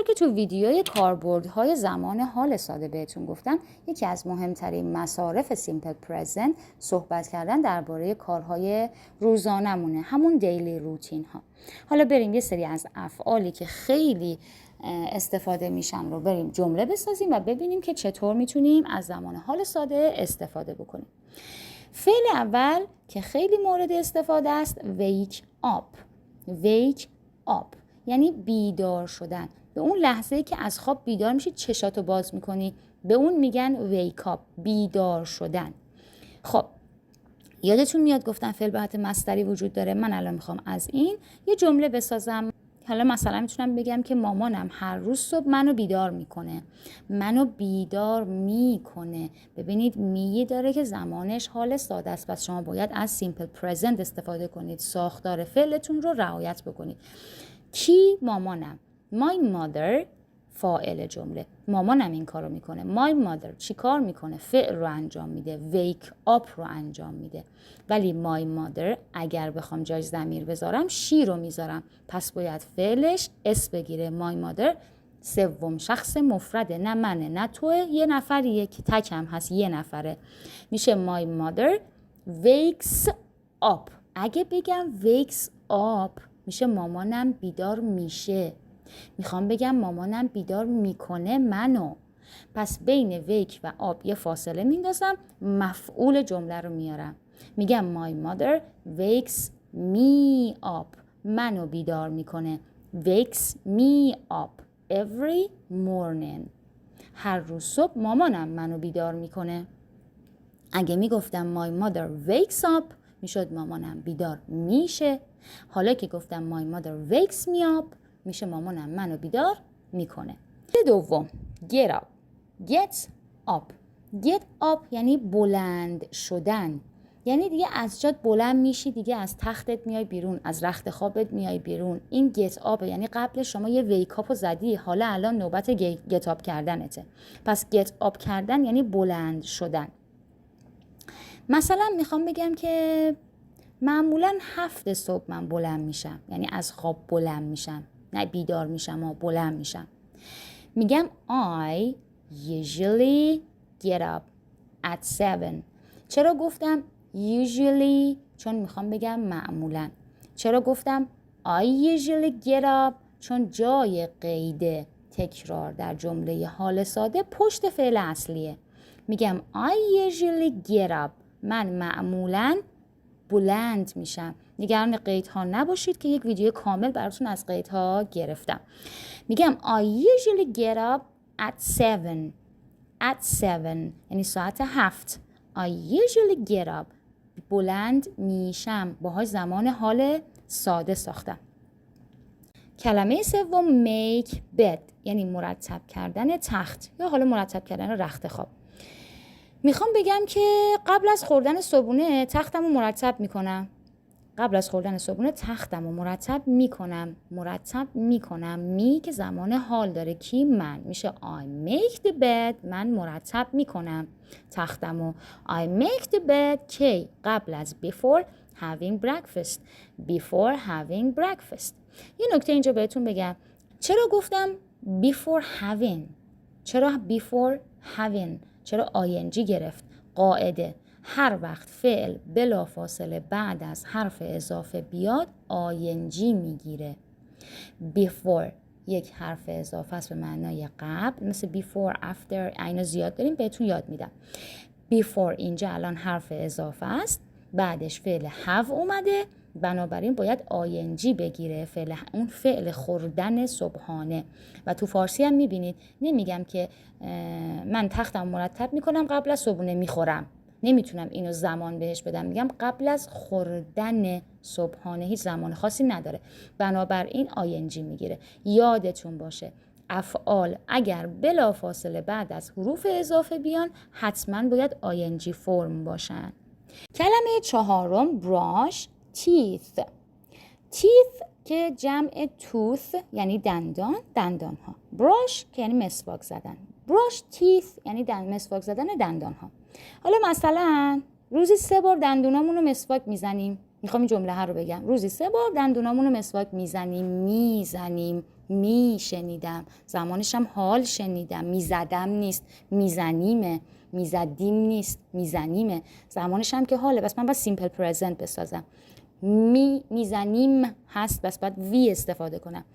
همونطور که تو ویدیوی کاربردهای زمان حال ساده بهتون گفتم، یکی از مهمترین مصارف سیمپل پرزنت صحبت کردن درباره کارهای روزانمونه، همون دیلی روتین ها. حالا بریم یه سری از افعالی که خیلی استفاده میشن رو بریم جمله بسازیم و ببینیم که چطور میتونیم از زمان حال ساده استفاده بکنیم. فعل اول که خیلی مورد استفاده است wake up. wake up یعنی بیدار شدن. به اون لحظه‌ای که از خواب بیدار میشی چشاتو باز میکنی به اون میگن wake up، بیدار شدن. خب یادتون میاد گفتن فعل به حالت مصدری وجود داره. من الان میخوام از این یه جمله بسازم. حالا مثلا میتونم بگم که مامانم هر روز صبح منو بیدار میکنه. منو بیدار میکنه. ببینید می داره که زمانش حال ساده است، پس شما باید از سیمپل پرزنت استفاده کنید. ساختار فعلتون رو رعایت بکنید. کی؟ مامانم. My mother فاعل جمله. مامانم این کارو میکنه. My mother چی کار میکنه؟ فعل رو انجام میده. wake up رو انجام میده. ولی my mother اگر بخوام جای ضمیر بذارم she رو میذارم، پس باید فعلش اس بگیره. my mother سوم شخص مفرده، نه منه نه توه، یه نفریه که تکم هست، یه نفره. میشه my mother wakes up. اگه بگم wakes up میشه مامانم بیدار میشه. میخوام بگم مامانم بیدار میکنه منو. پس بین ویک و آب یه فاصله میندازم، مفعول جمله رو میارم. میگم my mother wakes me up. منو بیدار میکنه. wakes me up every morning. هر روز صبح مامانم منو بیدار میکنه. اگه میگفتم my mother wakes up میشد مامانم بیدار میشه. حالا که گفتم my mother wakes me up میشه مامانم منو بیدار میکنه. دوم get up. get up. get up یعنی بلند شدن. یعنی دیگه از جات بلند میشی، دیگه از تختت میای بیرون، از رخت خوابت میای بیرون. این get up یعنی قبل شما یه wake up رو زدی، حالا الان نوبت get up کردنته. پس get up کردن یعنی بلند شدن. مثلا میخوام بگم که معمولاً 7 صبح من بلند میشم، یعنی از خواب بلند میشم، نه بیدار میشم و بلند میشم. میگم I usually get up at 7. چرا گفتم usually؟ چون میخوام بگم معمولاً. چرا گفتم I usually get up؟ چون جای قید تکرار در جمله حال ساده پشت فعل اصلیه. میگم I usually get up. من معمولاً بلند میشم. نگران قیدها نباشید که یک ویدیو کامل براتون از قیدها گرفتم. میگم I usually get up at 7. at 7 یعنی ساعت 7. I usually get up. بلند میشم. باهاش زمان حال ساده ساختم. کلمه سوم make bed یعنی مرتب کردن تخت یا حالا مرتب کردن رخت خواب. میخوام بگم که قبل از خوردن صبحونه تختمو مرتب میکنم. قبل از خوردن صبحونه تختمو مرتب میکنم. مرتب میکنم. می که زمان حال داره. کی؟ من. میشه I make the bed. من مرتب میکنم تختمو. I make the bed کی؟ قبل از before having breakfast. before having breakfast. یه نکته اینجا بهتون بگم. چرا گفتم before having؟ چرا before having؟ چرا ING گرفت؟ قاعده هر وقت فعل بلافاصله بعد از حرف اضافه بیاد ING میگیره. before یک حرف اضافه است به معنای قبل، مثل before after اینا زیاد داریم بهتون یاد میدم. before اینجا الان حرف اضافه است، بعدش فعل have اومده، بنابراین باید ING بگیره. اون فعل خوردن صبحانه. و تو فارسی هم میبینید نمیگم که من تختم مرتب میکنم قبل از صبحونه میخورم. نمیتونم اینو زمان بهش بدم. میگم قبل از خوردن صبحانه. هیچ زمان خاصی نداره. بنابراین ING میگیره. یادتون باشه افعال اگر بلافاصله بعد از حروف اضافه بیان حتما باید ING فرم باشن. کلمه چهارم brush teeth. teeth که جمع tooth یعنی دندان، دندان ها. brush که یعنی مسواک زدن. brush teeth یعنی مسواک زدن دندان ها. حالا مثلا روزی 3 بار دندونامون رو مسواک میزنیم. میخوام این جمله ها رو بگم. روزی 3 بار دندونامون رو مسواک میزنیم. میشنیدم، زمانش هم حال شنیدم. میزدم نیست، میزنیمه. میزدیم نیست، میزنیمه. زمانش هم که حاله، بس من باید سیمپل پرزنت بسازم. میزنیم هست، بس باید وی استفاده کنم.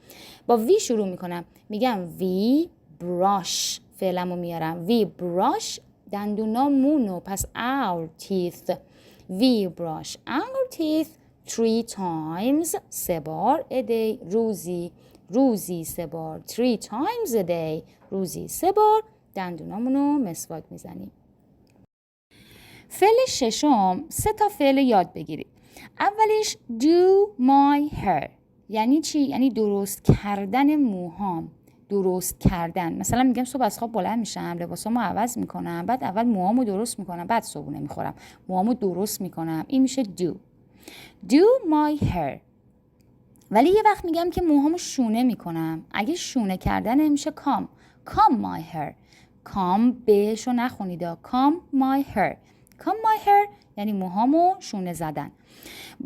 با وی شروع میکنم، میگم وی براش، فعلمو میارم. وی براش دندونامونو، پس our teeth. We brush our teeth 3 times، 3 بار a day، روزی 3 بار. 3 times a day، روزی 3 بار دندونامونو مسواک میزنیم. فعل ششم، 3 تا فعل یاد بگیرید. اولیش do my hair، یعنی چی؟ یعنی درست کردن موهام. درست کردن، مثلا میگم صبح از خواب بلند میشم، لباسامو عوض میکنم، بعد اول موهامو درست میکنم، بعد صبحونه میخورم، موهامو درست میکنم. این میشه do my hair. ولی یه وقت میگم که موهامو شونه میکنم، اگه شونه کردن میشه comb my hair. comb بهشو نخونید، comb my hair یعنی موهامو شونه زدن.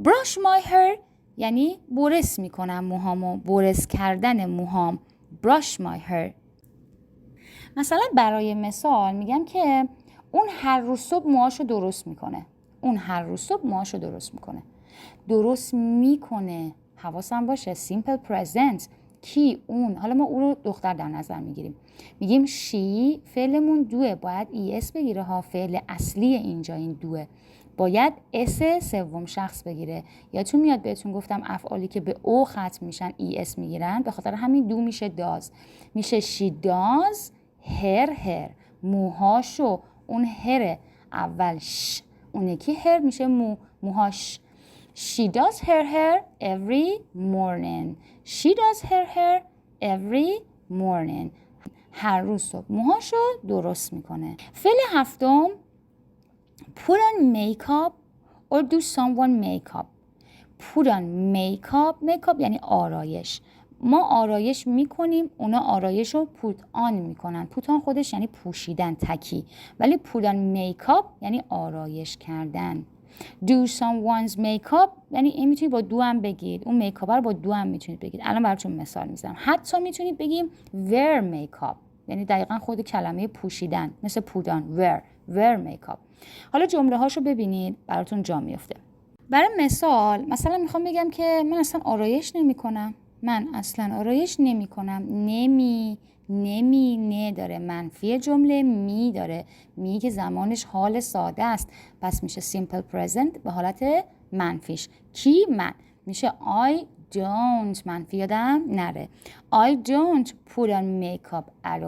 brush my hair یعنی برس میکنم موهامو، برس کردن موهام. brush my hair. مثلا برای مثال میگم که اون هر روز صبح موهاشو درست میکنه. درست میکنه. حواسم باشه simple present. کی؟ اون. حالا ما اون رو دختر در نظر میگیریم، میگیم she. فعلمون دوه، باید es بگیره ها. فعل اصلی اینجا این دوه، باید اس سوم شخص بگیره. یادتون میاد بهتون گفتم افعالی که به او ختم میشن es میگیرن، به خاطر همین دو میشه does. میشه she does her hair، موهاشو. اون هره اول ش، اون یکی هر میشه موهاش. She does her hair every morning. هر روز صبح موهاشو درست میکنه. فعل هفتم put on makeup or do someone makeup. put on makeup یعنی آرایش. ما آرایش میکنیم، اونا آرایش رو put on میکنن. put on خودش یعنی پوشیدن، تکی. ولی put on makeup یعنی آرایش کردن. do someone's makeup یعنی این میتونید با دو هم بگید، اون میکاپ رو با دو هم میتونید بگید. الان براتون مثال میزنم. حتی میتونید بگیم wear makeup، یعنی دقیقا خود کلمه پوشیدن، مثل put on wear makeup. حالا جمله هاشو ببینید براتون جا میفته. برای مثلا میخوام بگم که من اصلا آرایش نمی کنم. نمی نه داره، منفی جمله می داره. می که زمانش حال ساده است، پس میشه simple present به حالت منفیش. کی؟ من. میشه I don't، منفی یادم نره. I don't put on makeup at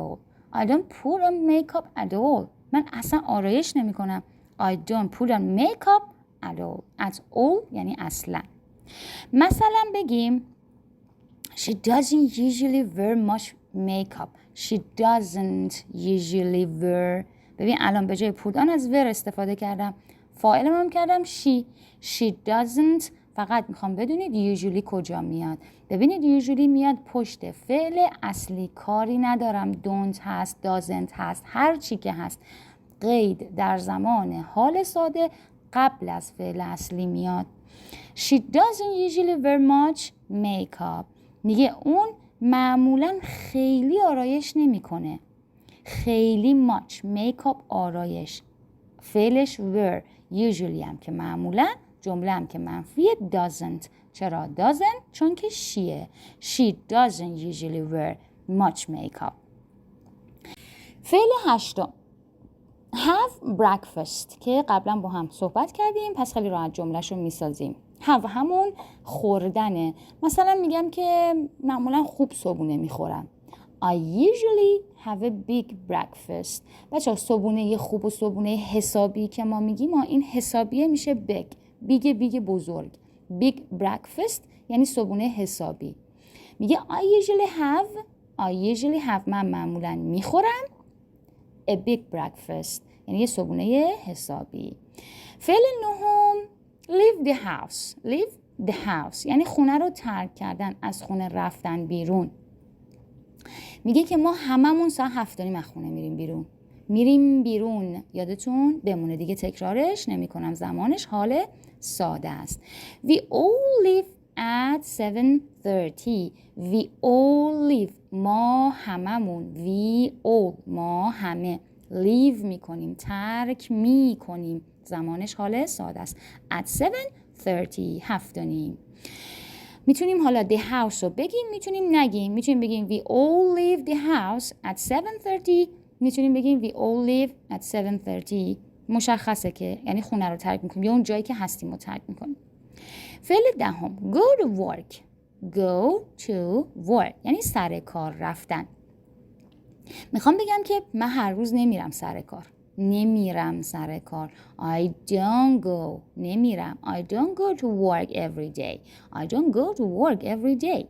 all. من اصلا آرایش نمی کنم. I don't put on makeup at all یعنی اصلا. مثلا بگیم She doesn't usually wear much makeup. ببین الان به جای put on از wear استفاده کردم، فاعلم هم کردم she doesn't. فقط میخوام بدونید usually کجا میاد. ببینید usually میاد پشت فعل اصلی، کاری ندارم. don't هست، doesn't هست، هر چی که هست. قید در زمان حال ساده قبل از فعل اصلی میاد. She doesn't usually wear much makeup. میگه اون معمولا خیلی آرایش نمیکنه. خیلی much makeup آرایش. فعلش wear. usually هم که معمولا، جمله هم که منفیه. doesn't. چرا doesn't؟ چون که شیه. She doesn't usually wear much makeup. فعل هشتم have breakfast که قبلا با هم صحبت کردیم، پس خیلی راحت جمله‌شو میسازیم. have همون خوردنه. مثلا میگم که معمولا خوب صبحونه میخورم. I usually have a big breakfast. بچه‌ها صبحونه خوب و صبحونه حسابی که ما میگیم، این حسابیه میشه big بزرگ. big breakfast یعنی صبحونه حسابی. میگه I usually have من معمولا میخورم a big breakfast یعنی یه صبحونه حسابی. فعل نهم leave the house یعنی خونه رو ترک کردن، از خونه رفتن بیرون. میگه که ما هممون ساعت 7:30 از خونه میریم بیرون. یادتون بمونه دیگه، تکرارش نمی کنم، زمانش حال ساده است. We all live at 7:30. We all live. ما هممون. We all. ما همه. Leave میکنیم. ترک میکنیم. زمانش حال ساده است. At 7:30. 7:30. میتونیم حالا the house رو بگیم، میتونیم نگیم. میتونیم بگیم we all leave the house at 7:30. میتونیم بگیم we all live at 7:30. مشخصه که یعنی خونه رو ترک میکنیم یا اون جایی که هستیم رو ترک میکنیم. فعل دهم go to work. Go to work یعنی سر کار رفتن. میخوام بگم که من هر روز نمیرم سر کار. نمیرم سر کار. I don't go. نمیرم. I don't go to work every day. I don't go to work every day.